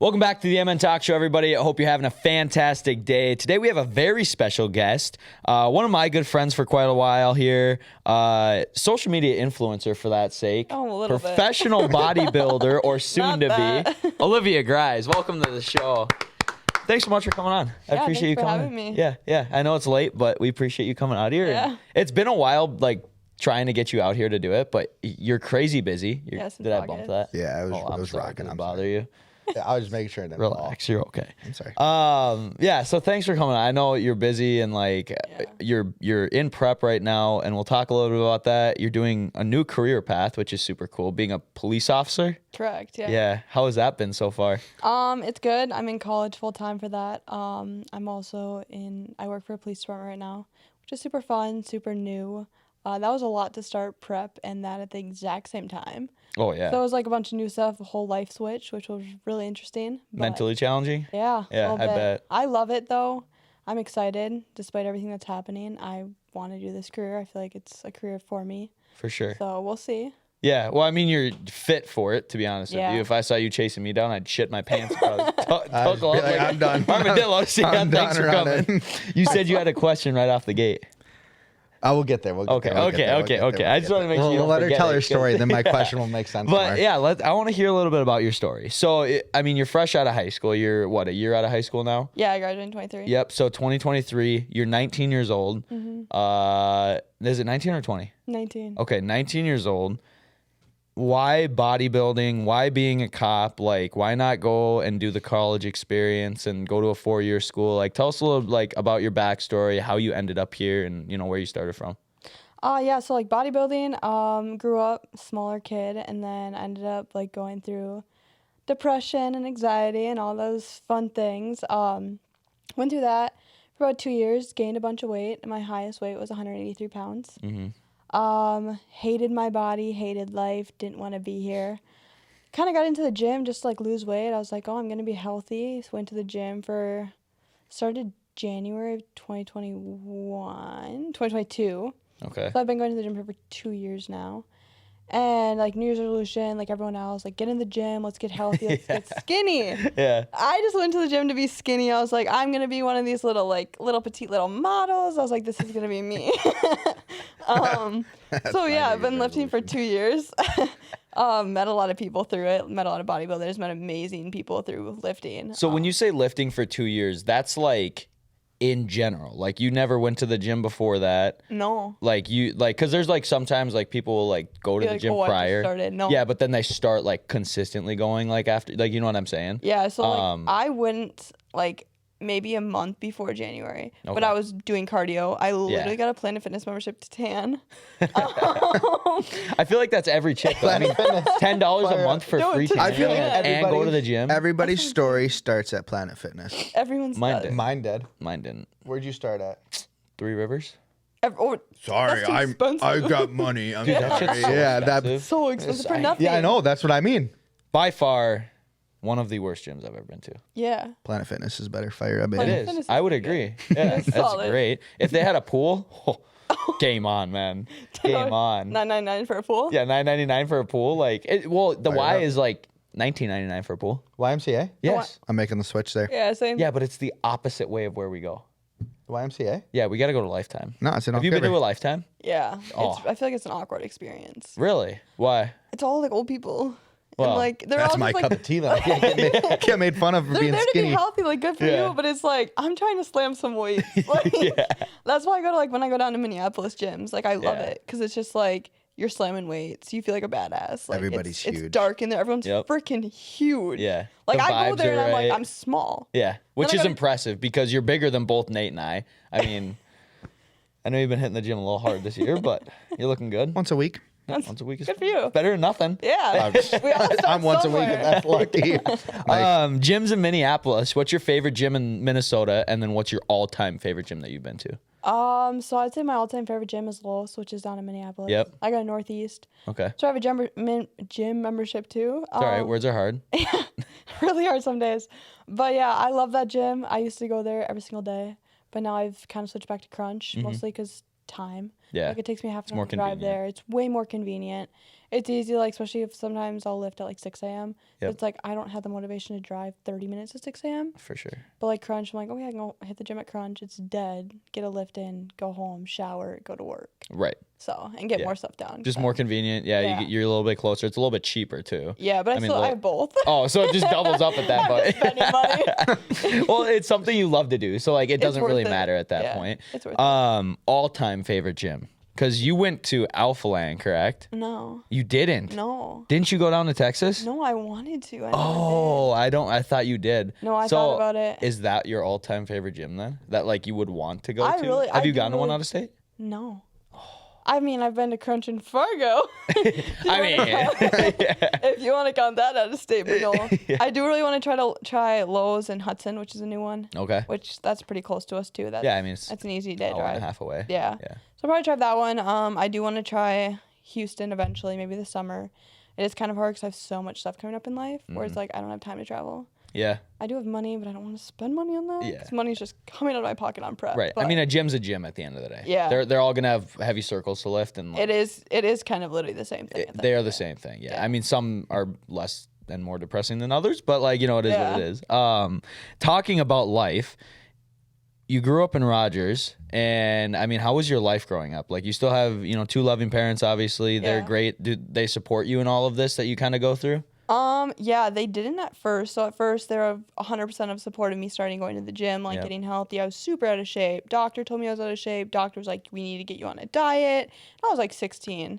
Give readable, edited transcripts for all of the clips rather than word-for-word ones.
Welcome back to the MN Talk Show, everybody. I hope you're having a fantastic day. Today we have a very special guest, one of my good friends for quite a while here, social media influencer for that sake, professional bodybuilder or soon to be, Olivia Gries. Welcome to the show. Thanks so much for coming on. I appreciate you coming. Having me. Yeah. I know it's late, but we appreciate you coming out here. Yeah. It's been a while, like, trying to get you out here to do it, but you're crazy busy. Yes, did I bump that? Yeah, I was rocking. Did I bother you? Yeah, I was just making sure I didn't Relax, fall. you're okay. I'm sorry. Yeah, so thanks for coming on. I know you're busy and like you're in prep right now, and we'll talk a little bit about that. You're doing a new career path, which is super cool, being a police officer. Correct, yeah. Yeah. How has that been so far? It's good. I'm in college full time for that. I'm also I work for a police department right now, which is super fun, super new. That was a lot to start prep and that at the exact same time. Oh, yeah. So it was like a bunch of new stuff, a whole life switch, which was really interesting. Mentally challenging? Yeah. Yeah, I bet. I love it, though. I'm excited. Despite everything that's happening, I want to do this career. I feel like it's a career for me. For sure. So we'll see. Yeah, well, I mean, you're fit for it, to be honest with you. If I saw you chasing me down, I'd shit my pants. I'm done. Armadillo, thanks for coming. Running. You said you had a question right off the gate. I will get there. Okay. I just want to make sure you don't let her forget tell it, her story, then my yeah. question will make sense. But more. yeah, I want to hear a little bit about your story. So, I mean, you're fresh out of high school. You're what, a year out of high school now? Yeah, I graduated in 23. Yep. So 2023, you're 19 years old. Mm-hmm. Is it 19 or 20? 19. Okay, 19 years old. Why bodybuilding? Why being a cop? Like, why not go and do the college experience and go to a 4-year school? Like, tell us a little about your backstory, how you ended up here, and where you started from. Yeah, so like bodybuilding, grew up smaller kid, and then ended up like going through depression and anxiety and all those fun things. Went through that for about 2 years, gained a bunch of weight. My highest weight was 183 pounds. Mm-hmm. Hated my body, hated life, didn't want to be here. Kind of got into the gym just to like lose weight. I was like, oh, I'm going to be healthy. So went to the gym started January of 2022. Okay. So I've been going to the gym for 2 years now. And like New Year's resolution, like everyone else, like get in the gym, let's get healthy, let's get skinny. Yeah. I just went to the gym to be skinny. I was like, I'm going to be one of these little petite little models. I was like, this is going to be me. So yeah, I've been lifting for 2 years. Met a lot of people through it, met a lot of bodybuilders, met amazing people through lifting. So when you say lifting for 2 years, that's like in general, like you never went to the gym before that? No. Because there's like sometimes like people will like go to the gym prior. No. Yeah, but then they start like consistently going like after, like, you know what I'm saying? Yeah, so like I wouldn't like maybe a month before January, but I was doing cardio. I literally got a Planet Fitness membership to tan. I feel like that's every chick though. I mean, $10 a month for free tan. I feel like and go to the gym. Everybody's story starts at Planet Fitness. Everyone's Mine did. Mine did. Mine didn't. Where'd you start at? 3 Rivers. Sorry, I got money. Dude, that shit's so expensive. So expensive for nothing. Yeah, I know. That's what I mean. By far, one of the worst gyms I've ever been to. Yeah. Planet Fitness is better. Fire up, It baby. is. I would agree. Yeah, that's solid. great. If they had a pool, game on, man. Game on. $9.99 for a pool? Yeah, $9.99 for a pool. Like, the Y is like $19.99 for a pool. YMCA? Yes. I'm making the switch there. Yeah, same. Yeah, but it's the opposite way of where we go. YMCA? Yeah, we got to go to Lifetime. No, it's an Have you been to a Lifetime? Yeah. Oh. I feel like it's an awkward experience. Really? Why? It's all like old people. Well, and like they're That's all my just, cup like, of tea that I get made fun of for they're being there to skinny. be healthy, like good for you, but it's like I'm trying to slam some weight. Like, that's why I go to when I go down to Minneapolis gyms, like I love it because it's just like you're slamming weights, you feel like a badass. Like, Everybody's huge. It's dark in there. Everyone's freaking huge. Yeah. Like The I go vibes there and are I'm like right. I'm small. Yeah, which Then I is gotta- impressive because you're bigger than both Nate and I. I mean, I know you've been hitting the gym a little hard this year, but you're looking good. Once a week. Once a week is Good for you. better than nothing. Yeah. We all start I'm once a week somewhere. if that's lucky. Gyms in Minneapolis. What's your favorite gym in Minnesota? And then what's your all-time favorite gym that you've been to? So I'd say my all-time favorite gym is Lowe's, which is down in Minneapolis. Yep. I go to Northeast. Okay. So I have a gym membership too. It's all right. Words are hard. Really hard some days. But yeah, I love that gym. I used to go there every single day. But now I've kind of switched back to Crunch, mostly because time. Yeah. Like it takes me half an more hour to drive convenient. there. It's way more convenient. It's easy, like especially if sometimes I'll lift at like 6 a.m. Yep. It's like I don't have the motivation to drive 30 minutes at 6 a.m. For sure. But like Crunch, I'm like, okay, I can go hit the gym at Crunch. It's dead. Get a lift in, go home, shower, go to work. Right. So, and get Yeah. more stuff done. Just more convenient. Yeah, Yeah. you're a little bit closer. It's a little bit cheaper too. Yeah, but I have both. Oh, so it just doubles up at that point. Spending money. Well, it's something you love to do, so like it doesn't worth really it. matter at that Yeah, point. it's worth it. All-time favorite gym, because you went to Alpha Land, correct? No. You didn't. No. Didn't you go down to Texas? No, I wanted to. I never Oh, I thought you did. No, I So, thought about it. Is that your all-time favorite gym then? That like you would want to go I to? really- Have I you do gone to one really- out of state? did. No. I mean, I've been to Crunch and Fargo. I mean, If you want to count that out of state, but no. I do really want to try Lowe's in Hudson, which is a new one. okay. Which that's pretty close to us too. That's, Yeah, I mean it's that's an easy day an hour and a drive. half away. Yeah. Yeah. So I'll probably try that one. I do want to try Houston eventually, maybe this summer. It is kind of hard because I have so much stuff coming up in life where it's like I don't have time to travel. Yeah. I do have money, but I don't want to spend money on that. Yeah. 'Cause money's just coming out of my pocket on prep. Right. I But mean, a gym's a gym at the end of the day. Yeah. They're all gonna have heavy circles to lift, and like, it is kind of literally the same thing. at the they end are of the day. same thing. Yeah. Yeah. I mean, some are less and more depressing than others, but like it is Yeah. what it is. Talking about life, you grew up in Rogers, and I mean, how was your life growing up? Like, you still have two loving parents. Obviously, they're Yeah. great. Do they support you in all of this that you kind of go through? Yeah, they didn't at first. So at first, they were 100% of support of me starting going to the gym, like Yep. getting healthy. I was super out of shape. Doctor told me I was out of shape. Doctor was like, we need to get you on a diet. I was like 16.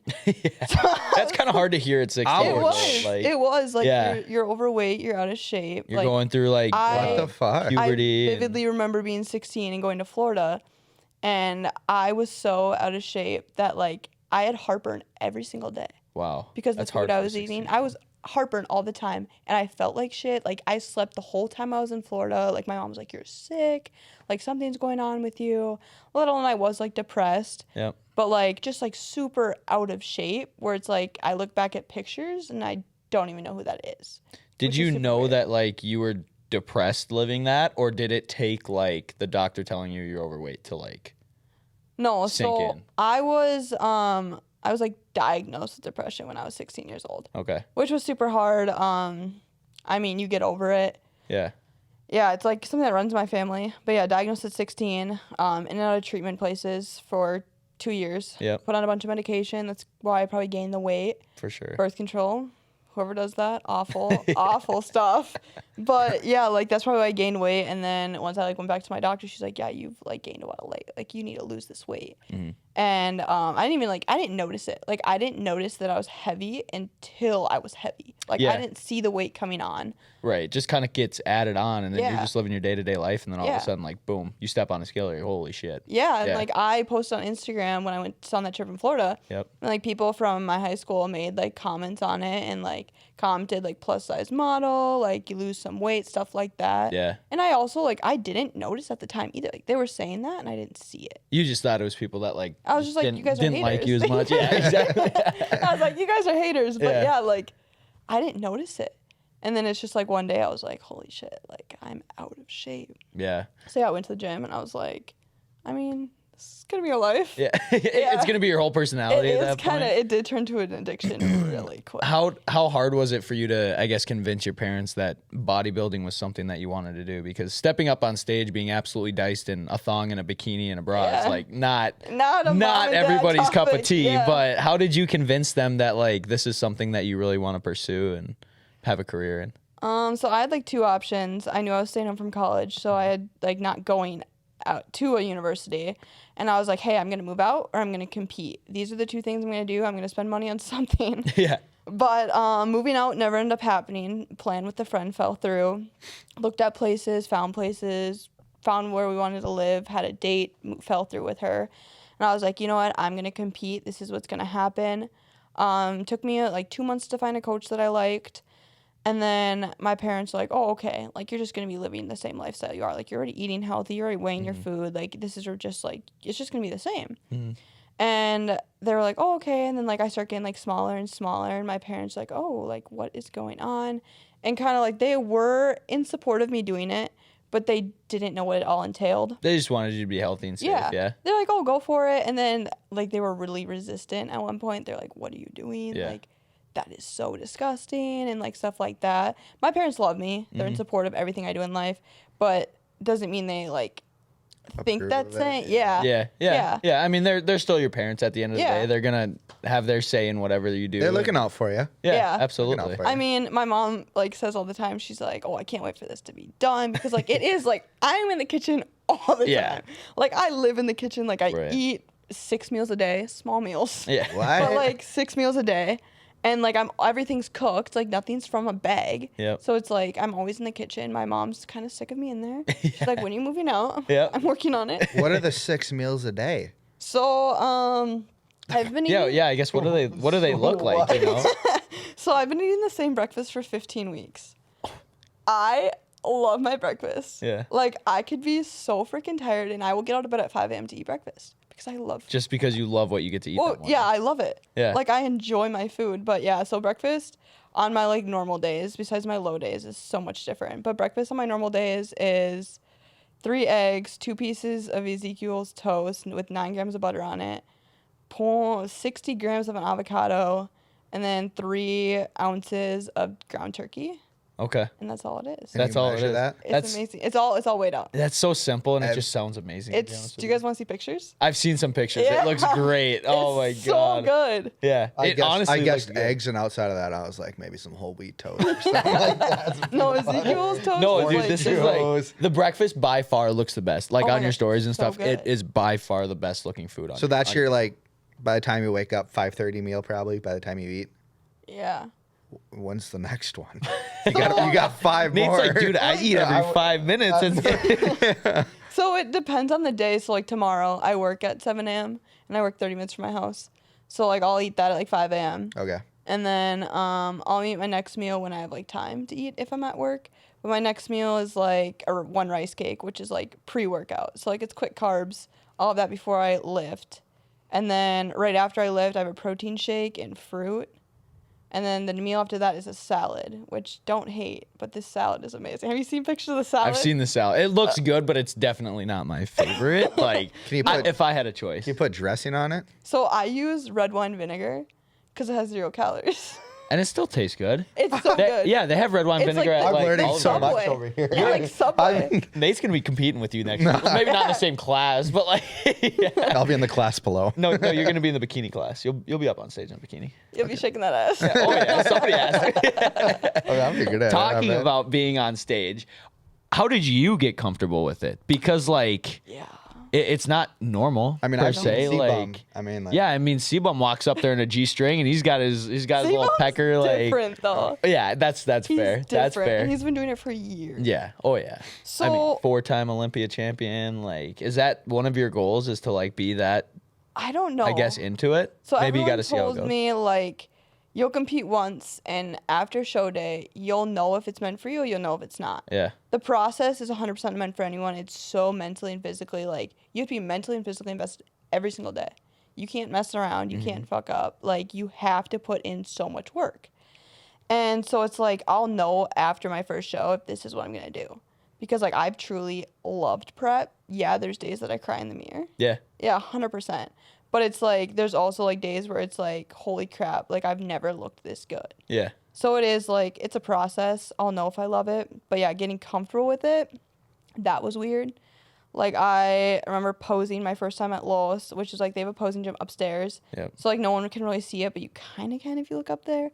That's kind of hard to hear at 16. Ouch. It though. was. Like, It was like Yeah. you're overweight. You're out of shape. you're like, going through like I- What the fuck? puberty. I vividly remember being 16 and going to Florida, and I was so out of shape that like I had heartburn every single day Wow. because the That's hard food I for was 16. eating. I was heartburn all the time, and I felt like shit. Like I slept the whole time I was in Florida. Like my mom was like, "You're sick. Like something's going on with you." Little and I was like depressed, Yep. but like just like super out of shape. Where it's like I look back at pictures and I don't even know who that is. Did which is you super know weird. that like you were depressed living that, or did it take like the doctor telling you you're overweight to like? No, Sink so in. I was like diagnosed with depression when I was 16 years old, Okay. which was super hard. I mean, you get over it. Yeah. Yeah, it's like something that runs in my family. But yeah, diagnosed at 16, in and out of treatment places for 2 years. Yep. Put on a bunch of medication. That's why I probably gained the weight. For sure. Birth control. Whoever does that, awful, awful stuff. But yeah, like that's probably why I gained weight. And then once I like went back to my doctor, she's like, "Yeah, you've like gained a lot of weight. Like you need to lose this weight." Mhm. And I didn't notice it. Like I didn't notice that I was heavy until I was heavy. Like Yeah. I didn't see the weight coming on. Right. Just kind of gets added on, and then you're Yeah. just living your day-to-day life, and then all of Yeah. a sudden, like, boom, you step on a scale. You're holy shit. Yeah, and Yeah. like I posted on Instagram when I went on that trip in Florida. Yep. And like people from my high school made like comments on it and like commented like plus size model, like you lose some weight, stuff like that. Yeah. And I also like I didn't notice at the time either. Like they were saying that and I didn't see it. You just thought it was people that like. I was just like, didn't, you guys are didn't like you as haters. much. Yeah. Exactly. I was like, you guys are haters. But Yeah. yeah, like I didn't notice it. And then it's just like one day I was like, holy shit, like I'm out of shape. Yeah. So yeah, I went to the gym and I was like, I mean, this is gonna be your life. Yeah. It's gonna be your whole It personality at is that kind of. point. It did turn to an addiction really quick. How hard was it for you to, I guess, convince your parents that bodybuilding was something that you wanted to do? Because stepping up on stage, being absolutely diced in a thong and a bikini and a bra is Yeah. like not Not a mom and dad everybody's cup of topic, tea. yeah. But how did you convince them that like this is something that you really want to pursue and have a career in? So I had like two options. I knew I was staying home from college, so I had like not going out to a university. And I was like, hey, I'm gonna move out or I'm gonna compete. These are the two things I'm gonna do. I'm gonna spend money on something. Yeah. But moving out never ended up happening. Plan with a friend fell through. Looked at places, found where we wanted to live, had a date, fell through with her. And I was like, you know what? I'm going to compete. This is what's going to happen. Took me like 2 months to find a coach that I liked. And then my parents were like, oh, okay. Like, you're just going to be living the same lifestyle you are. Like, you're already eating healthy. You're already weighing your food. Like, this is just like, it's just going to be the same. And they were like, oh, okay. And then, like, I start getting, like, smaller and smaller. And my parents were like, oh, like, what is going on? And kind of, like, they were in support of me doing it. but they didn't know what it all entailed. They just wanted you to be healthy and safe. Yeah. They're like, oh, go for it. And then like they were really resistant at one point. They're like, what are you doing? Yeah. Like, that is so disgusting and like stuff like that. My parents love me. They're in support of everything I do in life, but doesn't mean they like think Approve that's of it. it. Yeah. Yeah. I mean, they're still your parents at the end of the Yeah. day. They're gonna have their say in whatever you do. They're looking out for you. Yeah, Yeah. absolutely. Looking out for you. I mean, my mom like says all the time, she's like, oh, I can't wait for this to be done because like it is like I'm in the kitchen all the Yeah. time. Like I live in the kitchen. Like I Right. eat 6 meals a day, small meals. Yeah. What? But like 6 meals a day. And like everything's cooked, like nothing's from a bag. Yep. So it's like I'm always in the kitchen. My mom's kind of sick of me in there. She's like, when are you moving out? Yep. I'm working on it. What are the 6 meals a day? So I've been eating Yeah. I guess what do they look like? You know. So I've been eating the same breakfast for 15 weeks. I love my breakfast. Yeah. Like I could be so freaking tired and I will get out of bed at 5 a.m. to eat breakfast because I love Just because you love what you get to eat. Well, that morning. yeah, I love it. Yeah. Like I enjoy my food, but yeah, so breakfast on my like normal days, besides my low days, is so much different. But breakfast on my normal days is 3 eggs, 2 pieces of Ezekiel's toast with 9 grams of butter on it, 60 grams of an avocado, and then 3 ounces of ground turkey, Okay. and that's all it is. Can That's you all it measure is. that? It's That's amazing. It's all weighed out. that's so simple and it I've- just sounds amazing. to be honest It's. with Do you guys want to see pictures? I've seen some pictures. Yeah. It looks great. Oh my It's god. so good. Yeah. I It guessed, honestly I guessed looks good. eggs, and outside of that, I was like maybe some whole wheat toast or something like that. No, Ezekiel's toast. No, is dude, like, this is Gross. like the breakfast by far looks the best. Like Oh my on your gosh, stories and so stuff, it good. is by far the best looking food on. So that's on your like, by the time you wake up, 5:30 meal probably. By the time you eat, Yeah. when's the next one? you got 5 Nate's more. like, dude, I eat every 5 minutes. And So it depends on the day. So like tomorrow I work at 7 a.m. and I work 30 minutes from my house. So like I'll eat that at like 5 a.m. Okay. And then I'll eat my next meal when I have like time to eat if I'm at work. But my next meal is like one rice cake, which is like pre-workout. So like it's quick carbs, all of that before I lift. And then right after I lift, I have a protein shake and fruit. And then the meal after that is a salad, which don't hate, but this salad is amazing. Have you seen pictures of the salad? I've seen the salad. It looks good, but it's definitely not my favorite. Like, Can you put- if I had a choice, You put dressing on it? So I use red wine vinegar because it has 0 calories. and it still tastes good. It's so good. Yeah, they have red wine It's vinegar like- at I'm like learning all so the- much Subway. over here. Yeah, like Subway. Nate's gonna be competing with you next year. Maybe not in the same class, but like, yeah. I'll be in the class below. No, you're gonna be in the bikini class. You'll be up on stage in a bikini. You'll be shaking that ass. Oh yeah, somebody asked me. Okay, I'm pretty good at it. I Talking bet. about being on stage, how did you get comfortable with it? Because like, Yeah. it's not normal. I mean, per I've se. seen Like, C-Bum. I mean, like, yeah, I mean, C-Bum walks up there in a G-string and he's got his little C-Bum's pecker. Like, different though. yeah, that's He's fair. different. That's fair. And he's been doing it for years. Yeah. Oh yeah. I mean, So 4-time Olympia champion. Like, is that one of your goals? Is to like be that? I don't know. I guess into it. So Maybe you everyone got to see how it told goes. me like you'll compete once and after show day you'll know if it's meant for you or you'll know if it's not. Yeah. The process is 100% meant for anyone. It's so mentally and physically like you have to be mentally and physically invested every single day. You can't mess around. You can't fuck up. Like you have to put in so much work. And so it's like I'll know after my first show if this is what I'm going to do. Because like I've truly loved prep. Yeah, there's days that I cry in the mirror. Yeah. Yeah, 100%. But it's like there's also like days where it's like holy crap, like I've never looked this good. Yeah. So it is like it's a process. I'll know if I love it. But yeah, getting comfortable with it, that was weird. Like I remember posing my first time at Lowe's, which is like they have a posing gym upstairs. Yep. So like no one can really see it, but you kind of can if you look up there.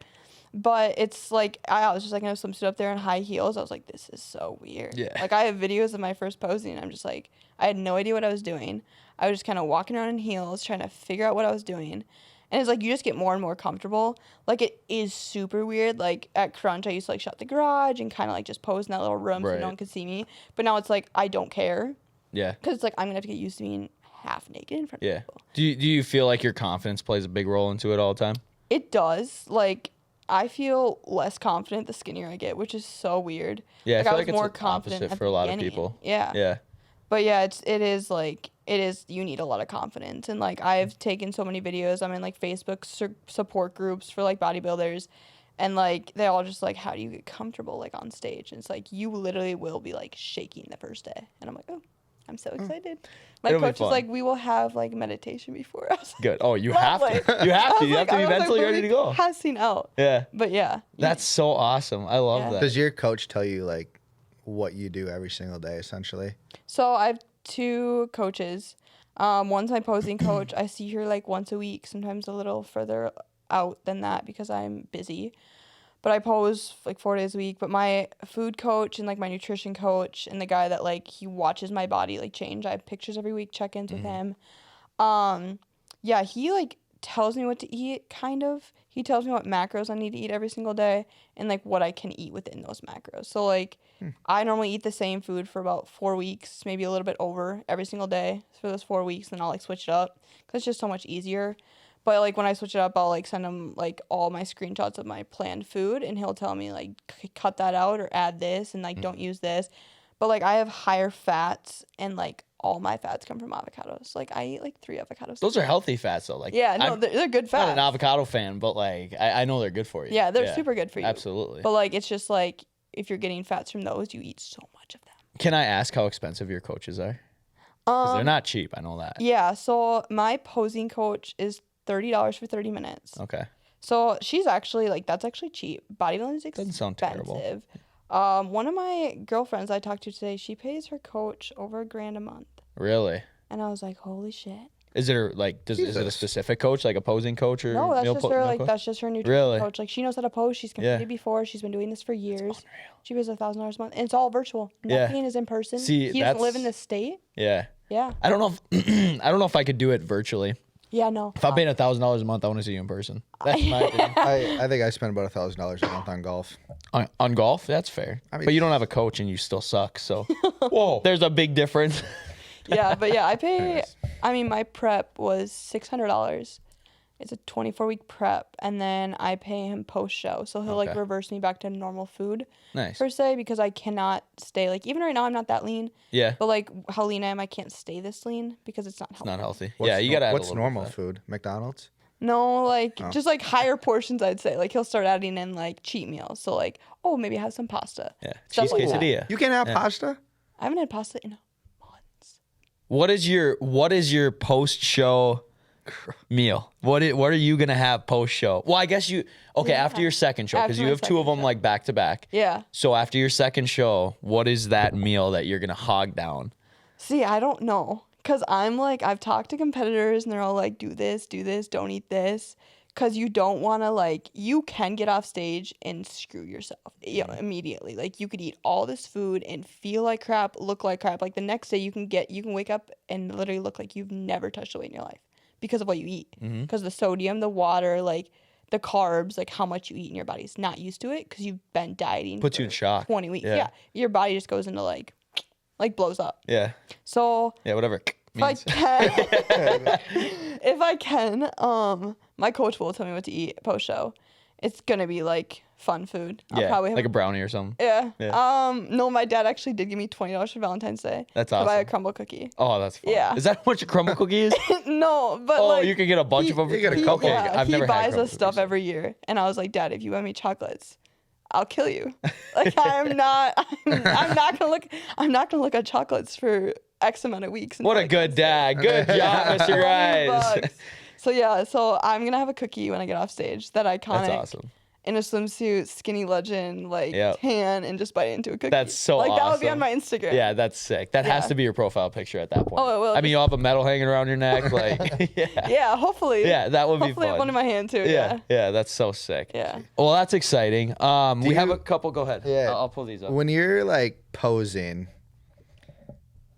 But it's like I was just like in a swimsuit up there in high heels. I was like, this is so weird. Yeah. Like I have videos of my first posing. And I'm just like, I had no idea what I was doing. I was just kind of walking around in heels, trying to figure out what I was doing. And it's like you just get more and more comfortable. Like it is super weird. Like at Crunch, I used to like shut the garage and kind of like just pose in that little room so Right. no one could see me. But now it's like I don't care Yeah. because it's like I'm gonna have to get used to being half naked in front of Yeah. people. Do you feel like your confidence plays a big role into it all the time? It does. Like I feel less confident the skinnier I get, which is so weird. Yeah, I feel I was like it's more the confident opposite at for the a lot of beginning. people. Yeah. Yeah. But yeah, it is you need a lot of confidence. And like I've taken so many videos. I'm in like Facebook support groups for like bodybuilders. And like they all just like, how do you get comfortable like on stage? And it's like you literally will be like shaking the first day. And I'm like, oh, I'm so excited. My It'll be coach was fun. like, we will have like meditation before. I was like, Good. Oh, you lovely. have to. You have to. You have to be I was mentally like, ready to go. Passing out. Yeah. But yeah. That's so awesome. I love Yeah. that. Does your coach tell you like what you do every single day, essentially? So I have 2 coaches. One's my posing coach. I see her like once a week, sometimes a little further out than that because I'm busy. But I pose like 4 days a week. But my food coach and like my nutrition coach and the guy that like he watches my body like change. I have pictures every week, check-ins with him. Yeah, he like tells me what to eat, kind of. He tells me what macros I need to eat every single day and like what I can eat within those macros. So like I normally eat the same food for about 4 weeks, maybe a little bit over every single day for those 4 weeks. Then I'll like switch it up because it's just so much easier. But like when I switch it up, I'll like send him like all my screenshots of my planned food and he'll tell me like cut that out or add this and like don't use this. But like I have higher fats and like all my fats come from avocados. Like I eat like 3 avocados. Those are healthy fats though. Like Yeah, no, I'm they're good fats. not an avocado fan, but like I know they're good for you. Yeah, they're super good for you. Absolutely. But like it's just like if you're getting fats from those, you eat so much of them. Can I ask how expensive your coaches are? Because they're not cheap. I know that. Yeah, so my posing coach is $30 for 30 minutes. Okay. So she's actually like that's actually cheap. Bodybuilding is expensive. Doesn't sound terrible. One of my girlfriends I talked to today, she pays her coach over $1,000 a month. Really? And I was like, holy shit. Is it like is it a specific coach, like a posing coach or No, that's meal just her. meal Like coach? that's just her nutrition Really? coach. Like she knows how to pose. She's competed Yeah. before. She's been doing this for years. She pays $1,000 a month, and it's all virtual. Yeah. Nothing is in person. See, he doesn't live in that's- the state. Yeah. Yeah. I don't know if I don't know if I could do it virtually. Yeah. No. If I'm paying $1,000 a month, I want to see you in person. That's my opinion. I think I spend about $1,000 a month on golf. On golf, that's fair. I mean- but you don't have a coach and you still suck. So, whoa, there's a big difference. Yeah, but yeah, I pay. I mean, my prep was $600. It's a 24-week prep, and then I pay him post show, so he'll like Okay. reverse me back to normal food Nice. per se because I cannot stay like even right now I'm not that lean, Yeah. but like how lean I am, I can't stay this lean because it's not healthy. Not healthy. What's Yeah, you gotta. Add What's a little normal bit of food? McDonald's? No, like just like higher portions, I'd say. Like he'll start adding in like cheat meals, so like oh maybe have some pasta. that. Yeah. Stuff Cheese like that. quesadilla. You can have pasta? I haven't had pasta in months. What is your post show meal? What are you gonna have post show? Well, I guess after your second show because After you my have 2 of second them show. like back to back. Yeah. So after your second show, what is that meal that you're gonna hog down? See, I don't know. Because I'm like, I've talked to competitors and they're all like, do this, don't eat this. Because you don't want to, like, you can get off stage and screw yourself immediately. Like, you could eat all this food and feel like crap, look like crap. Like, the next day you can wake up and literally look like you've never touched a weight in your life because of what you eat. Because the sodium, the water, like, the carbs, like, how much you eat in your body's not used to it because you've been dieting. Puts you in for shock. 20 weeks. Yeah. Yeah. Your body just goes into, like blows up. Yeah. So Yeah. Whatever. if I Means. can, if I can, my coach will tell me what to eat post show. It's gonna be like fun food. I'll Yeah. probably have, Like a brownie or something. yeah. Yeah. No, my dad actually did give me $20 for Valentine's Day. That's to buy a awesome. crumble cookie. Oh, that's fun. Yeah. Is that how much a crumble cookie is? No, but Oh, like you could get a bunch of them. you get a for- couple. Okay, I've he never had buys crumble us stuff cookies. every year, and I was like, Dad, if you buy me chocolates, I'll kill you. Like I'm not gonna look at chocolates for X amount of weeks. What a good dad. Good job, Mr. Gries. $20. So yeah, so I'm gonna have a cookie when I get off stage. That iconic That's awesome. in a swimsuit, skinny legend, like Yep. tan, and just bite into a cookie. That's so like that would be on awesome. my Instagram. Yeah, that's sick. That has Yeah. to be your profile picture at that point. Oh, it will. I mean, you'll have a medal hanging around your neck. Like, yeah. Yeah, hopefully. Yeah, that would be Hopefully, I have fun. one in my hand too. Yeah, Yeah. yeah, that's so sick. Yeah. Well, that's exciting. We have you- a couple. Go ahead. Yeah. I'll pull these up. When you're like posing,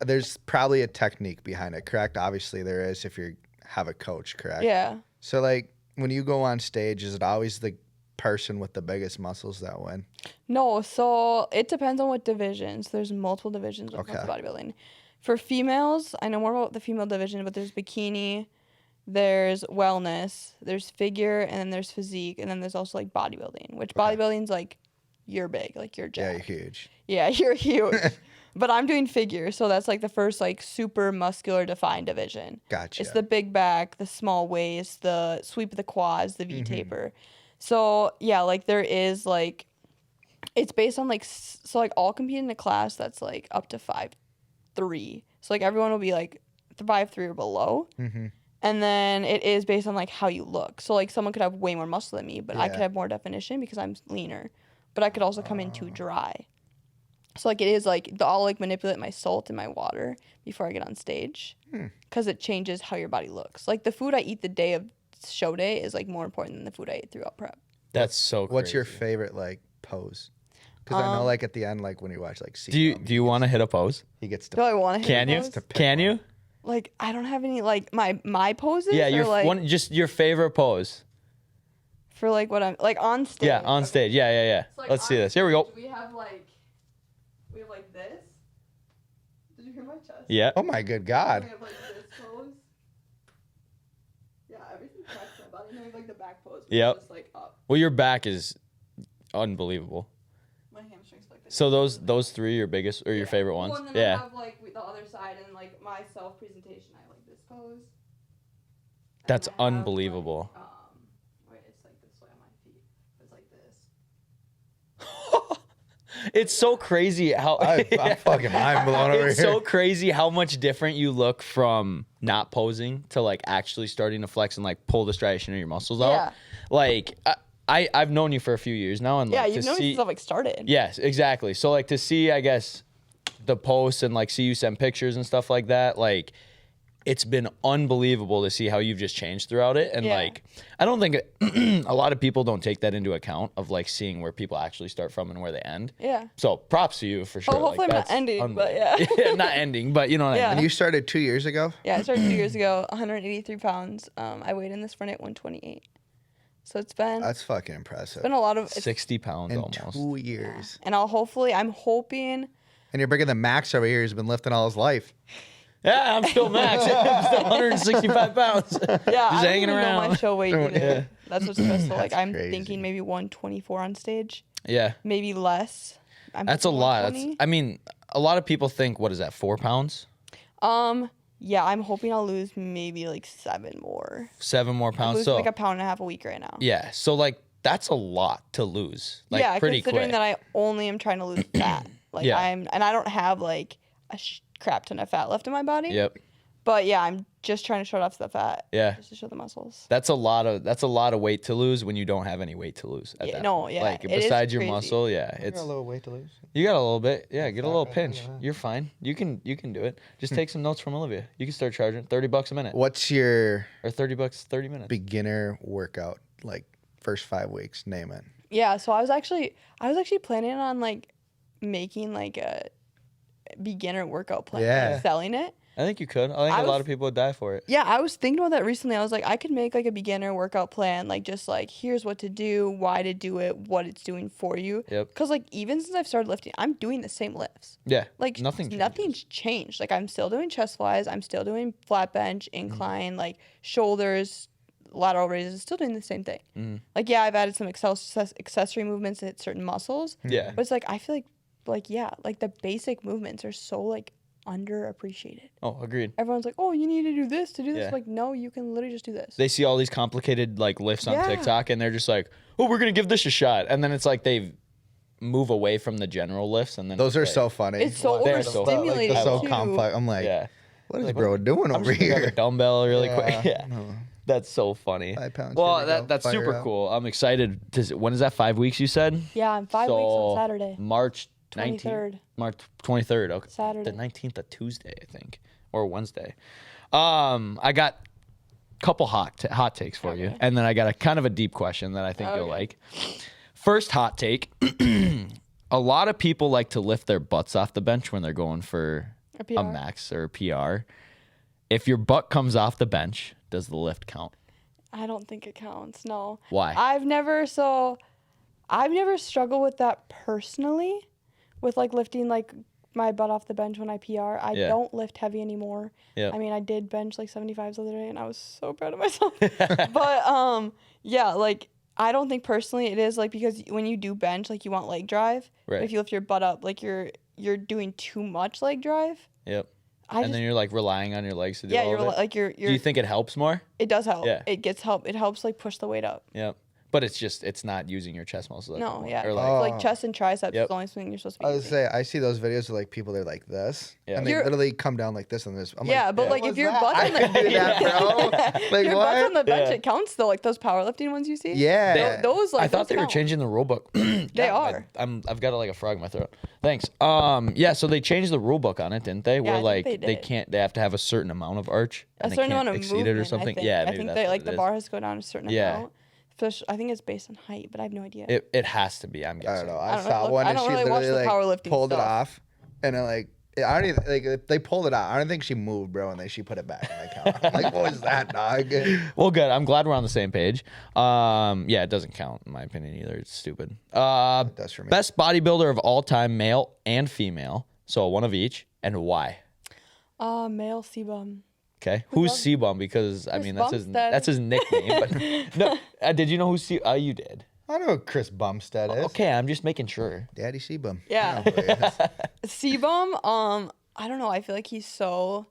there's probably a technique behind it, correct? Obviously there is if you have a coach, correct? Yeah. So like when you go on stage, is it always the person with the biggest muscles that win? No, so it depends on what divisions. There's multiple divisions when it comes to bodybuilding. For females, I know more about the female division, but there's bikini, there's wellness, there's figure, and then there's physique, and then there's also like bodybuilding, which bodybuilding's like you're big, like you're Yeah, jacked. you're huge. Yeah, you're huge. But I'm doing figure, so that's like the first like super muscular defined division. Gotcha. It's the big back, the small waist, the sweep of the quads, the V taper. So yeah, like there is like, it's based on like, so like I'll compete in a class that's like up to 5'3". So like everyone will be like 5'3" or below. Mm-hmm. And then it is based on like how you look. So like someone could have way more muscle than me, but I could have more definition because I'm leaner. But I could also come in too dry. So like it is like I'll like manipulate my salt and my water before I get on stage because it changes how your body looks. Like the food I eat the day of show day is like more important than the food I ate throughout prep. That's so crazy. What's your favorite like pose? Because I know like at the end, like when you watch like Do you want to hit a pose? he gets Do to I want to hit Can a you? pose? Can you? Like I don't have any like my poses. Yeah, or, like, just your favorite pose. for like what I'm like on stage. Yeah, on stage. Yeah. So, like, Let's see on this. Here we go. stage, we have like this. Did you hear my chest? Yeah. Oh my good We God. have like this pose. Yeah, everything cracks my body. And then we have like the back pose. Which Yep. is just like up. Well, your back is unbelievable. My hamstrings like this. So those three your biggest or your favorite ones? Well, and then I Yeah. have like the other side and like my self presentation. I have like this pose. And That's I have, like, unbelievable. wait, it's like this way on my feet. It's like this. It's so crazy how I'm fucking mind blown over it's here. so crazy how much different you look from not posing to like actually starting to flex and like pull the striation of your muscles out. Yeah. Like I've known you for a few years now, and like, Yeah, to you've known me see, since I've like started. yes, exactly. So like to see, I guess, the posts and like see you send pictures and stuff like that, like it's been unbelievable to see how you've just changed throughout it. And Yeah. like I don't think a lot of people don't take that into account of like seeing where people actually start from and where they end. Yeah. So props to you for sure. Oh, hopefully I'm not that's ending, but unbelievable. yeah. Not ending, but you know what I Yeah. mean. And you started 2 years ago? Yeah, I started 2 years ago, 183 pounds. I weighed in this front at 128. So it's been That's fucking impressive. been a lot of 60 pounds In almost. 2 years. and I'm hoping And you're bigger than Max over here. He's been lifting all his life. Yeah, I'm still max. I'm still 165 pounds. yeah, Just I don't hanging even know my around. show weight either. That's what's stressful. Like That's I'm crazy. thinking maybe 124 on stage, Yeah, maybe less. that's a lot. That's, 120. I mean, a lot of people think, what is that, 4 pounds? Yeah, I'm hoping I'll lose maybe like 7 more. 7 more I'm pounds. losing So like a pound and a half a week right now. yeah, so like that's a lot to lose. Like yeah, pretty considering quick. that I only am trying to lose fat. Like Yeah. I don't have like a crap ton of fat left in my body. Yep. But yeah, I'm just trying to show off the fat. Yeah. Just to show the muscles. That's a lot of weight to lose when you don't have any weight to lose. At Yeah, that no, point. yeah, Like it is besides your crazy. muscle, yeah, You it's got a little weight to lose. you got a little bit. Yeah, get a little right, pinch. yeah. You're fine. You can do it. Just take some notes from Olivia. You can start charging $30 a minute What's your or $30 30 minutes. beginner workout, like first 5 weeks? Name it. Yeah, so I was actually planning on like making like a beginner workout plan, Yeah. like, selling it. I think you could. I think I a lot was- of people would die for it. Yeah, I was thinking about that recently. I was like, I could make like a beginner workout plan, like just like here's what to do, why to do it, what it's doing for you. Yep. Because like even since I've started lifting, I'm doing the same lifts. Yeah. Like nothing's changed. Like I'm still doing chest flies, I'm still doing flat bench, incline, like shoulders, lateral raises, still doing the same thing. Like yeah, I've added some accessory movements to hit certain muscles. Yeah. But it's like I feel like yeah, like the basic movements are so like underappreciated. Oh, agreed. Everyone's like, oh, you need to do this to do this. Yeah. Like, no, you can literally just do this. They see all these complicated like lifts on Yeah. TikTok and they're just like, "Oh, we're going to give this a shot." And then it's like they move away from the general lifts and then Those it's are like, so funny. It's so They're so- overstimulating. Like, so too. complex. I'm like, yeah. what is bro doing I'm over just gonna grab a here? dumbbell really quick. Yeah. Yeah. That's so funny. 5 pounds, Well, here we go. that's Fire super up. cool. I'm excited. When is that? 5 weeks you said? Yeah, I'm 5 weeks on Saturday. March 19th. 23rd. March 23rd. Okay. Saturday. The 19th of Tuesday, I think, or Wednesday. I got a couple hot takes for you, and then I got a kind of a deep question that I think you'll like. First hot take: a lot of people like to lift their butts off the bench when they're going for A PR. a max or a PR. If your butt comes off the bench, does the lift count? I don't think it counts. No. Why? I've never struggled with that personally, with like lifting like my butt off the bench when I PR. I Yeah. don't lift heavy anymore. Yeah. I mean, I did bench like 75s the other day, and I was so proud of myself. But yeah, like I don't think personally it is like because when you do bench, like you want leg drive. Right. But if you lift your butt up, like you're doing too much leg drive. Yep. I And just then you're like relying on your legs to do yeah, all you're of it. like you're. Do you think it helps more? It does help. Yeah. It helps like push the weight up. Yep. But it's not using your chest muscles. at the No, moment. yeah. Or Like chest and triceps Yep. is the only thing you're supposed to be I would using. say I see those videos of like people they're like this, Yeah. and they You're- literally come down like this, and I'm Yeah, like, but, what like, if was your that? butt's I on the- can do that, bro. Like Your what? butt's on the bench, Yeah. it counts though. Like those powerlifting ones you see. Yeah. Those like I thought those they were count. changing the rule book. They are. I've got like a frog in my throat. Thanks. Yeah. So they changed the rule book on it, didn't they? Where I think like they did. can't. They have to have a certain amount of arch. A And they certain can't amount of exceed movement it or something. I think. Yeah. I Maybe think that's they what like it the is. bar has to go down a certain Yeah. amount. I think it's based on height, but I have no idea. It has to be. I'm I guessing. don't know. I I don't saw really one, I and don't she really watch literally the like powerlifting pulled it stuff. off, and I don't even like they pulled it out. I don't think she moved, bro, and then she put it back in the count. I'm like, what was that, dog? Well, good. I'm glad we're on the same page. Yeah, it doesn't count in my opinion either. It's stupid. It does for me. Best bodybuilder of all time, male and female. So one of each, and why? Male sebum. Okay, who's love- Sebum? Because I Chris mean Bumstead. that's his nickname. But no, did you know who Sebum? You did. I know who Chris Bumstead is. Okay, I'm just making sure. Daddy Sebum. Yeah. I know who he is. Sebum, I don't know. I feel like he's so,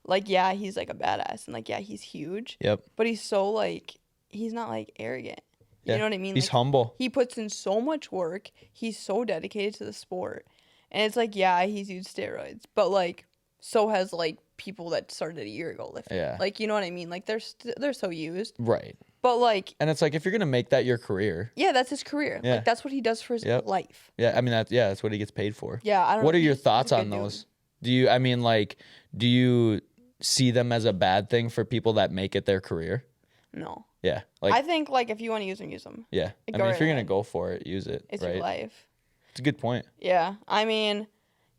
like, yeah, he's like a badass, and like, yeah, he's huge. Yep. But he's so like, he's not like arrogant. You Yeah. know what I mean? He's Like, humble. he puts in so much work. He's so dedicated to the sport, and it's like, yeah, he's used steroids, but like, so has like people that started a year ago lifting. Yeah. Like, you know what I mean? Like, they're so used, Right. but like, And it's like if you're gonna make that your career. yeah, that's his career. Yeah. Like, that's what he does for his Yep. life. Yeah, I mean that's what he gets paid for. Yeah, I don't. What know. are your He's a thoughts good on dude. those? Do you see them as a bad thing for people that make it their career? No. Yeah. Like I think like if you want to use them, use them. yeah. I go mean right if you're gonna ahead. go for it, use it. It's right. your life. It's a good point. Yeah. I mean,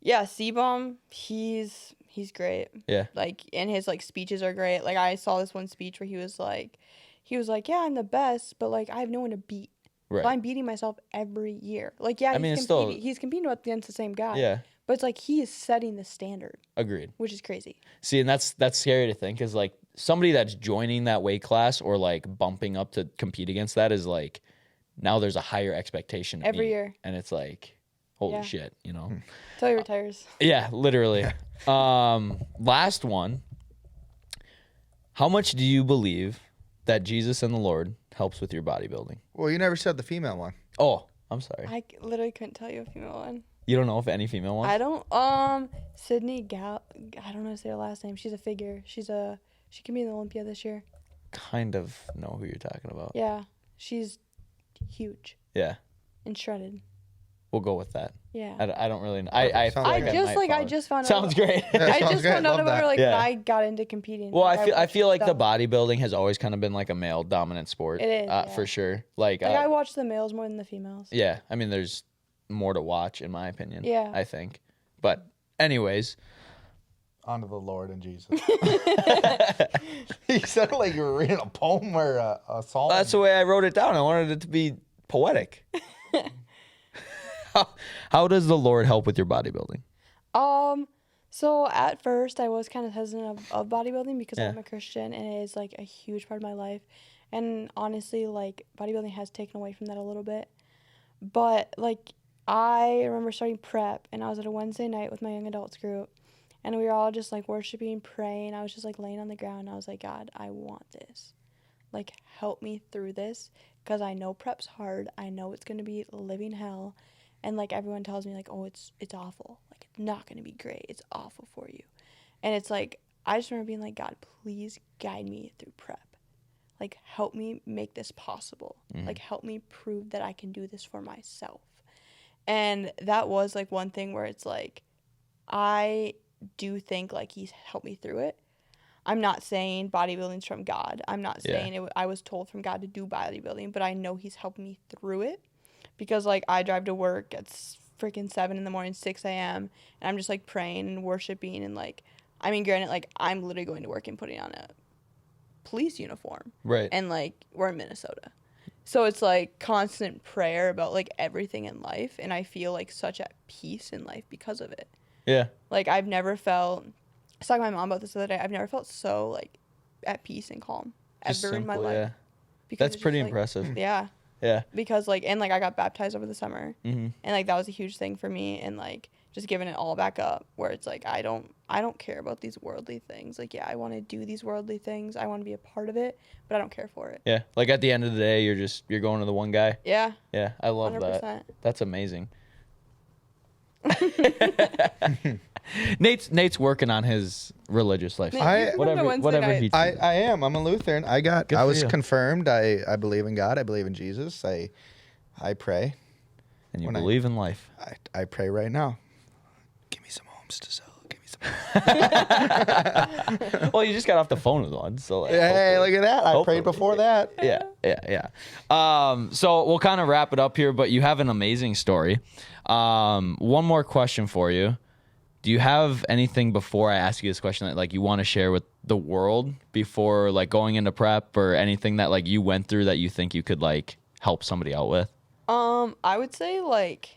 yeah, Sebum, he's great. Yeah. Like, and his like speeches are great. Like, I saw this one speech where he was like, yeah, I'm the best, but like I have no one to beat. Right. So I'm beating myself every year. Like, yeah, mean, he's it's still- competing. He's competing against the same guy. Yeah. But it's like he is setting the standard, Agreed. which is crazy. See, and that's scary to think is like somebody that's joining that weight class or like bumping up to compete against that is like now there's a higher expectation to Every meet. year. And it's like holy Yeah. shit, you know. Till he retires. Yeah, literally. Last one. How much do you believe that Jesus and the Lord helps with your bodybuilding? Well, you never said the female one. Oh, I'm sorry. I literally couldn't tell you a female one. You don't know if any female ones? I don't. Sydney Gal. I don't know how to say her last name. She's a figure. She can be in the Olympia this year. Kind of know who you're talking about. Yeah, she's huge Yeah. and shredded. We'll go with that. Yeah. I don't really know. I Sounds feel like I might just follow. found Sounds out. great. Yeah, I sounds just great. found out Love about that. her like Yeah. when I got into competing. Well, Like, I watched feel like the stuff. bodybuilding has always kind of been like a male dominant sport. It is, yeah. For sure. Like, Like I watch the males more than the females. yeah, I mean, there's more to watch in my opinion. Yeah. I think. But anyways, Onto the Lord and Jesus. You sounded like you were reading a poem or a psalm. that's the way I wrote it down. I wanted it to be poetic. How does the Lord help with your bodybuilding? So at first I was kind of hesitant of bodybuilding because Yeah. I'm a Christian and it is like a huge part of my life. And honestly, like bodybuilding has taken away from that a little bit. But like I remember starting prep and I was at a Wednesday night with my young adults group and we were all just like worshiping, praying. I was just like laying on the ground and I was like, God, I want this. Like help me through this because I know prep's hard. I know it's going to be living hell. And like everyone tells me like, oh, it's awful. Like it's not going to be great. It's awful for you. And it's like, I just remember being like, God, please guide me through prep. Like help me make this possible. Like help me prove that I can do this for myself. And that was like one thing where it's like, I do think like he's helped me through it. I'm not saying bodybuilding's from God. I'm not saying I was told from God to do bodybuilding, but I know he's helped me through it. Because, like, I drive to work at freaking 7 in the morning, 6 a.m., and I'm just, like, praying and worshiping. And, like, I mean, granted, like, I'm literally going to work and putting on a police uniform. Right. And, like, we're in Minnesota. So it's, like, constant prayer about, like, everything in life. And I feel, like, such at peace in life because of it. Yeah. Like, I've never felt, I was talking to my mom about this the other day, I've never felt so, like, at peace and calm Just ever in my simple, life. yeah. Because That's it's pretty just, like, impressive. Yeah. Yeah. Because like and like I got baptized over the summer Mm-hmm. and like that was a huge thing for me and like just giving it all back up, where it's like I don't care about these worldly things. Like, yeah, I want to do these worldly things, I want to be a part of it, but I don't care for it. Yeah, like at the end of the day, you're going to the one guy. Yeah. Yeah, I love 100%. that. That's amazing. Nate's working on his religious life. Whatever he I am. I'm a Lutheran. I was you. confirmed. I believe in God. I believe in Jesus. I pray. and you believe in life. I pray right now. Give me some homes to sell. Give me some. Well, you just got off the phone with one, so like, Hey, look at that. I prayed before that. Yeah. So we'll kind of wrap it up here, but you have an amazing story. One more question for you. Do you have anything before I ask you this question that like you want to share with the world before like going into prep, or anything that like you went through that you think you could like help somebody out with? I would say like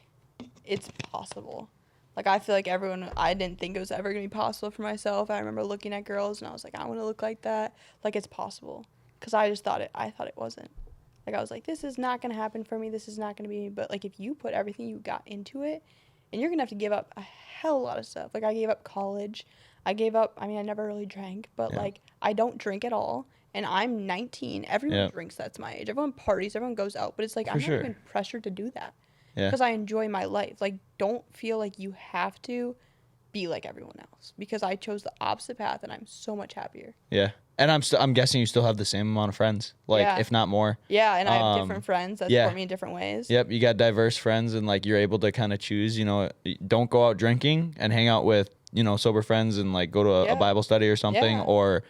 it's possible. Like I feel like I didn't think it was ever gonna be possible for myself. I remember looking at girls and I was like, I want to look like that. Like it's possible, because I thought it wasn't. Like I was like, this is not gonna happen for me. This is not gonna be me. But like if you put everything you got into it, and you're gonna have to give up a hell of a lot of stuff. Like I gave up college. I never really drank, but like I don't drink at all. And I'm 19. Everyone drinks that's my age. Everyone parties. Everyone goes out. But it's like I'm not even pressured to do that. Because I enjoy my life. Like, don't feel like you have to be like everyone else. Because I chose the opposite path, and I'm so much happier. Yeah. And I'm guessing you still have the same amount of friends, like if not more. Yeah, and I have different friends that support me in different ways. Yep, you got diverse friends, and like you're able to kind of choose. You know, don't go out drinking and hang out with sober friends and like go to a Bible study or something, or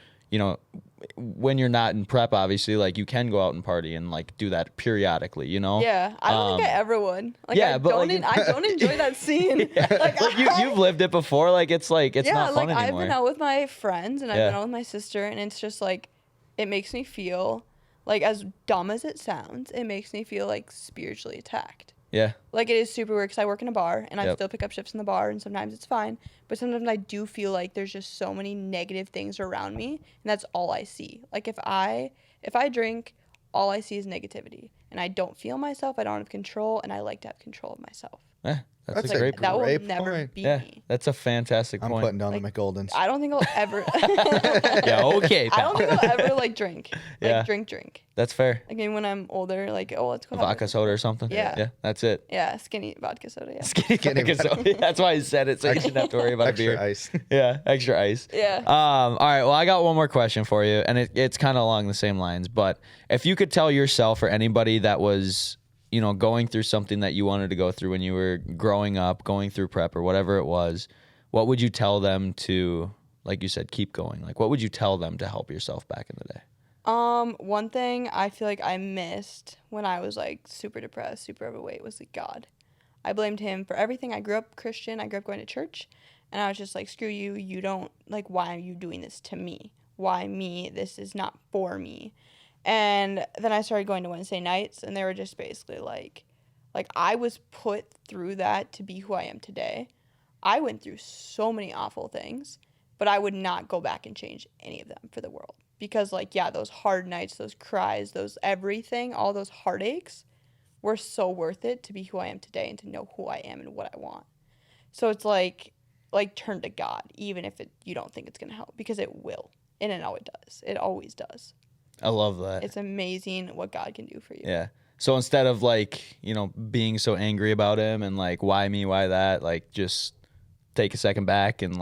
when you're not in prep, obviously, like you can go out and party and like do that periodically. Yeah, I don't think I ever would. Like, I don't enjoy that scene. Like you've lived it before. Like it's not fun anymore. I've been out with my friends and I've been out with my sister, and it's just like it makes me feel like, as dumb as it sounds, it makes me feel like spiritually attacked. Yeah. Like it is super weird, because I work in a bar and I still pick up shifts in the bar, and sometimes it's fine, but sometimes I do feel like there's just so many negative things around me, and that's all I see. Like if I drink, all I see is negativity, and I don't feel myself. I don't have control, and I like to have control of myself. That's a great point. That will never be me. That's a fantastic point. I'm putting down the McGoldens. I don't think I'll ever. Okay. I don't think I'll ever like drink. Like drink. That's fair. Like maybe when I'm older, like let's go. Vodka soda or something. Yeah. That's it. Yeah, skinny vodka soda. Yeah. Skinny vodka soda. That's why I said it, so you shouldn't have to worry about extra a beer. ice. Yeah, extra ice. Yeah. All right. Well, I got one more question for you, and it's kind of along the same lines. But if you could tell yourself or anybody that was going through something that you wanted to go through when you were growing up, going through prep or whatever it was, what would you tell them to, like you said, keep going? Like, what would you tell them to help yourself back in the day? One thing I feel like I missed when I was like super depressed, super overweight, was like God. I blamed him for everything. I grew up Christian. I grew up going to church, and I was just like, screw you. You don't, like, why are you doing this to me? Why me? This is not for me. And then I started going to Wednesday nights, and they were just basically like I was put through that to be who I am today. I went through so many awful things, but I would not go back and change any of them for the world. Because those hard nights, those cries, those everything, all those heartaches were so worth it to be who I am today and to know who I am and what I want. So it's like turn to God, even if you don't think it's going to help, because it will. And it always does. It always does. I love that. It's amazing what God can do for you. Yeah. So instead of being so angry about him and like, why me, why that, like just take a second back and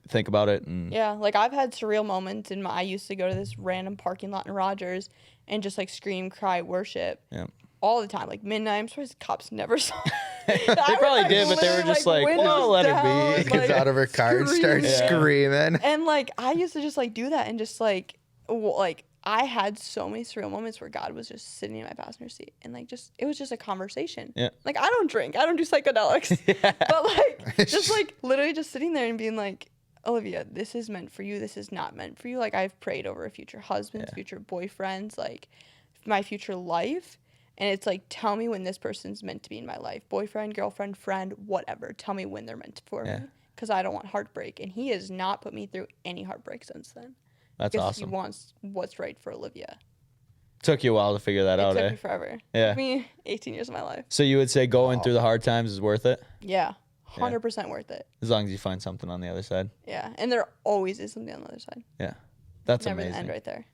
think about it. And like I've had surreal moments I used to go to this random parking lot in Rogers and just like scream, cry, worship all the time. Like midnight. I'm surprised cops never saw They probably did, but they were just like, well, let her be. She gets out of her car and starts screaming. And like I used to just like do that and just like I had so many surreal moments where God was just sitting in my passenger seat, and like it was just a conversation. Yeah. Like I don't drink, I don't do psychedelics, but like just like literally just sitting there and being like, Olivia, this is meant for you. This is not meant for you. Like I've prayed over future husbands, future boyfriends, like my future life. And it's like, tell me when this person's meant to be in my life. Boyfriend, girlfriend, friend, whatever. Tell me when they're meant for me. Because I don't want heartbreak. And he has not put me through any heartbreak since then. That's awesome. He wants what's right for Olivia. Took you a while to figure that out, It took me forever. Yeah. It took me 18 years of my life. So you would say going through the hard times is worth it? Yeah, 100% worth it. As long as you find something on the other side. Yeah, and there always is something on the other side. Yeah. That's Never amazing. the end right there.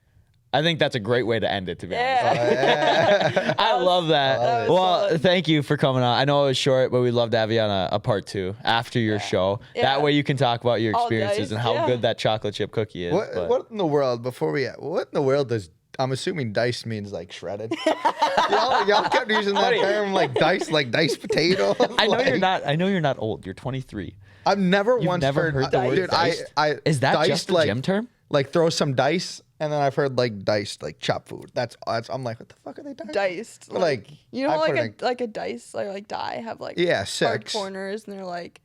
I think that's a great way to end it, to be honest. Yeah. I love that. That was Well, fun. thank you for coming on. I know it was short, but we'd love to have you on a part 2 after your show. Yeah. That way you can talk about your All experiences dice, and how yeah. good that chocolate chip cookie is. but- What in the world, what in the world does, I'm assuming dice means like shredded. y'all kept using that term like diced potato. I know you're not old. You're 23. I've never You've once never heard the word dude, diced? I Is that diced, just a like, gym term? Like throw some dice, and then I've heard like diced, like chop food. That's I'm like, what the fuck are they diced? Diced. Like, you know, I've heard like a dice, like die have like Yeah, hard 6. corners, and they're like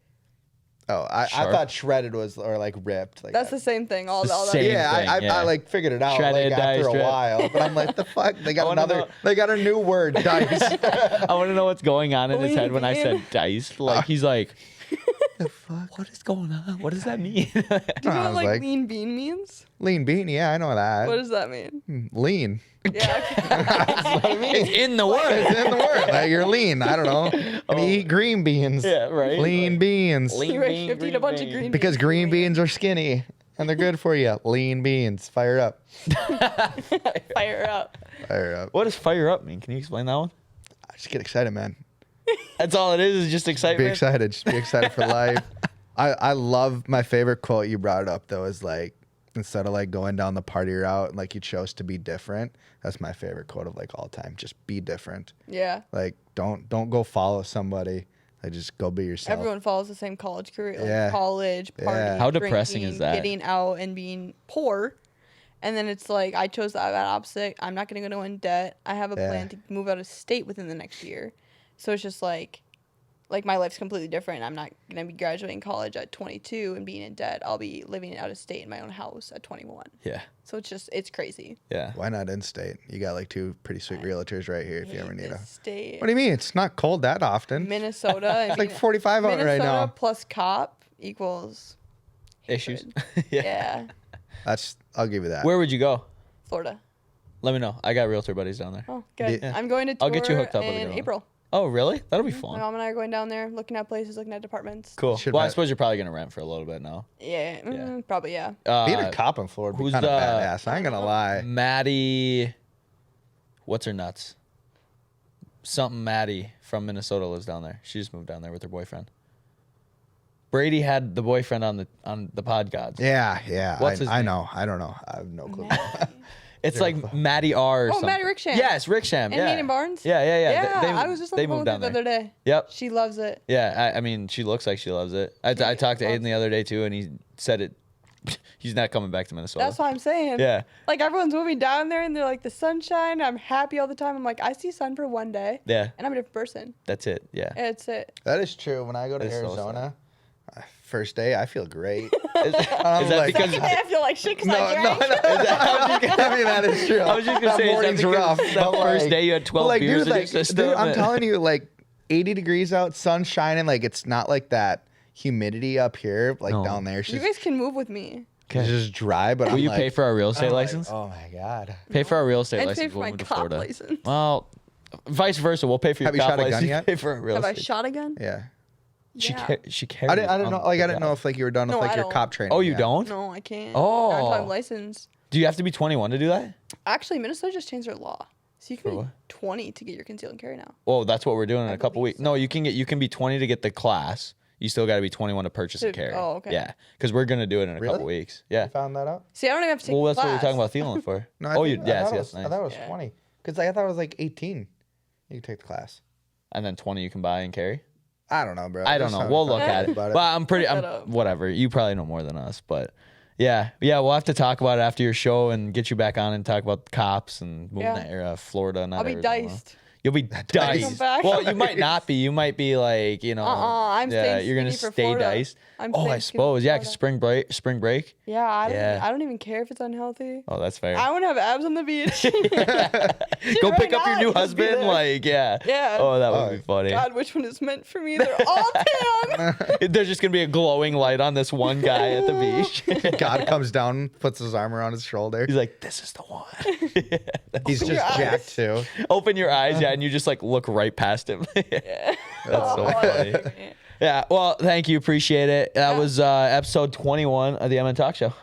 Oh, I Sharp. thought shredded was or like ripped. Like that's the same thing. All the that. same yeah, thing, I yeah. like figured it out Shredded, like after diced, a ripped. while, but I'm like, the fuck? They I got wanna another. know- They got a new word, dice. I want to know what's going on in his head when I said Lean diced. Like, he's like, the fuck? What is going on? What does that mean? Do you know I what was like- lean bean means? Lean bean, yeah, I know that. What does that mean? Lean? Yeah. That's what I mean. It's in the word. It's in the word. Like you're lean. I don't know. And you eat green beans. Yeah, right. Lean Like, beans. lean You bean, have to eat a bunch of green Because beans. green beans are skinny and they're good for you. Lean beans. Fire up. Fire up. Fire up. What does fire up mean? Can you explain that one? I just get excited, man. That's all it is just Be excitement. excited. Just be excited for life. I love my favorite quote you brought up though is like, instead of like going down the party route and like you chose to be different. That's my favorite quote of like all time. Just be different. Yeah. Like don't go follow somebody. Like just go be yourself. Everyone follows the same college career, like Yeah. college, Yeah. party, How depressing drinking, is that? Getting out and being poor. And then it's like, I chose that opposite. I'm not going to go in debt. I have a Yeah. plan to move out of state within the next year. So it's just like my life's completely different. I'm not going to be graduating college at 22 and being in debt. I'll be living out of state in my own house at 21. Yeah. So it's crazy. Yeah. Why not in state? You got like 2 pretty sweet realtors right here if you ever Hate need this a. state. What do you mean? It's not cold that often. Minnesota. and It's like being- 45 out right Minnesota now. plus cop equals Issues. hatred. Yeah. I'll give you that. Where would you go? Florida. Let me know. I got realtor buddies down there. Oh, good. Yeah. I'm going to tour I'll get you hooked up with a good in one. April. Oh, really? That'll be My fun. mom and I are going down there, looking at places, looking at apartments. Cool. Should Well, I bet. suppose you're probably gonna rent for a little bit now. Yeah, probably, yeah. Being a cop in Florida would be who's kind of the- badass. I ain't gonna lie. Maddie, what's her nuts? Something Maddie from Minnesota lives down there. She just moved down there with her boyfriend. Brady had the boyfriend on the pod gods. Yeah. What's his I name? know. I don't know. I have no clue. It's like Maddie R. Or Oh, something. Maddie Ricksham. Yes, Ricksham. And Yeah. Hayden Barnes? Yeah. Yeah, They I was just on they the phone moved with her down the there. other day. Yep. She loves it. Yeah, I mean, she looks like she loves it. I talked to Aiden the other day too, and he said it. He's not coming back to Minnesota. That's what I'm saying. Yeah. Like, everyone's moving down there, and they're like, the sunshine, I'm happy all the time. I'm like, I see sun for one day, Yeah, and I'm a different person. that's it. Yeah. It's it. That is true. When I go to It's so Arizona, first day I feel great. Is that because? Second day, I feel like shit because No, I no, drank. I mean that is true. I was just gonna That say, is that morning's because rough. that but, first like- day you had 12 but, like, beers dude, in your like, system? Dude, I'm telling you, like 80 degrees out, sun shining. Like it's not like that humidity up here, like No. down there. It's You just, guys can move with me. it's just dry. But Will I'm you like, pay for our real estate I'm like, license? oh my god. Pay for our real estate And license. pay for when my we move to cop Florida. license. Well, vice versa. We'll pay for your Have you cop shot a gun license. yet? Pay for our real Have I estate. shot a gun? Yeah. She Yeah. she carries. I didn't know. on Like the I didn't know gun. if like you were done with No, like I your don't. cop training. Oh, you yet. don't? No, I can't. Oh. Not until I'm licensed. Do you have to be 21 to do that? Actually, Minnesota just changed their law. So you For can be what? 20 to get your concealed carry now. Well, that's what we're doing in I a couple believe weeks. No, you can be 20 to get the class. You still got to be 21 to purchase and To- carry. oh, okay. Yeah, because we're gonna do it in a Really? couple weeks. Yeah. You found that out? See, I don't even have to take Well, the that's what we're class. talking about Thielen for. No, Oh, you I yes, thought it yes, was, nice. I thought it was Yeah. 20. Because I thought it was like 18. You could take the class. And then 20 you can buy and carry. I don't know, bro. I don't know. We'll look at it. About But I'm pretty. Look I'm that up. whatever. You probably know more than us, but yeah. We'll have to talk about it after your show and get you back on and talk about cops and moving Yeah. to Florida. Not I'll be Arizona. diced. You'll be diced. Come back. Well, you might not be. You might be like, you know. I'm yeah, staying you're gonna skinny for stay Florida. diced. I'm Oh, staying I skinny for suppose. Yeah, 'cause Florida. spring break. Yeah, Yeah. I don't even care if it's unhealthy. Oh, that's fair. I want to have abs on the beach. Go right pick up your now, new I'd just be husband. there. Like, yeah. Yeah. Oh, that would be funny. God, which one is meant for me? They're all tan. There's just gonna be a glowing light on this one guy at the beach. God comes down, puts his arm around his shoulder. He's like, "This is the one." He's Open your just eyes. jacked too. Open your eyes, yeah, and you just like look right past him. That's so Oh, funny. Yeah. Well, thank you. Appreciate it. That was episode 21 of the MN Talk Show.